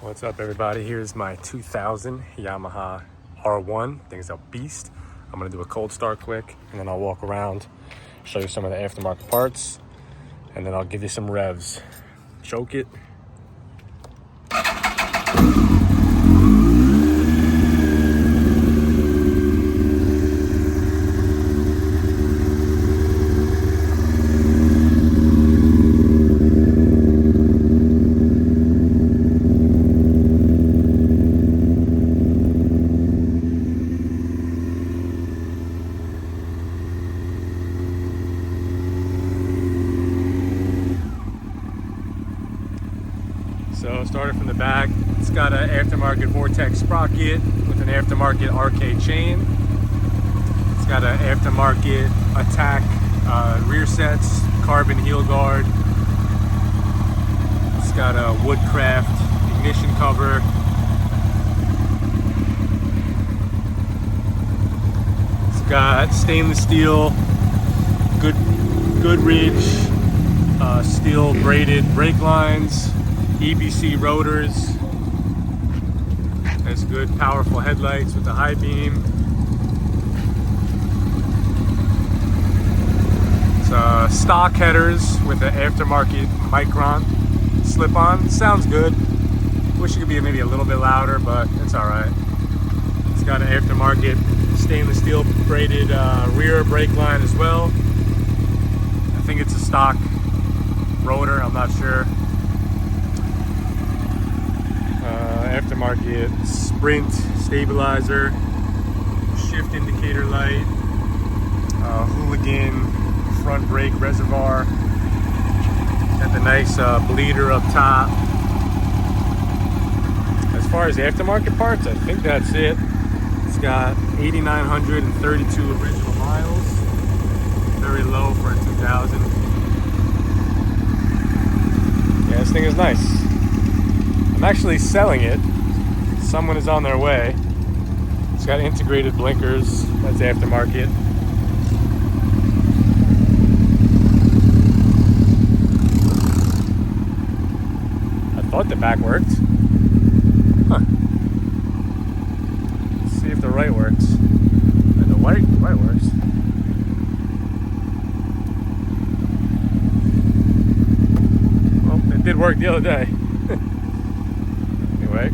What's up, everybody? Here's my 2000 Yamaha R1. Thing's a beast. I'm gonna do a cold start quick, and then I'll walk around, show you some of the aftermarket parts, and then I'll give you some revs. Choke it. So starting from the back, it's got an aftermarket Vortex sprocket with an aftermarket RK chain. It's got an aftermarket Attack rear sets, carbon heel guard. It's got a Woodcraft ignition cover. It's got stainless steel, good ridge, steel braided brake lines. EBC rotors. Has good powerful headlights with the high beam. It's stock headers with the aftermarket Micron slip-on. Sounds good. Wish it could be maybe a little bit louder, but it's alright. It's got an aftermarket stainless steel braided rear brake line as well. I think it's a stock rotor, I'm not sure. Aftermarket sprint stabilizer, shift indicator light, hooligan front brake reservoir, got the nice bleeder up top. As far as the aftermarket parts, I think that's it. It's got 8,932 original miles, very low for a 2000. Yeah, this thing is nice. I'm actually selling it. Someone is on their way. It's got integrated blinkers. That's aftermarket. I thought the back worked. Huh. Let's see if the right works. And the right works. Well, it did work the other day. Anyway.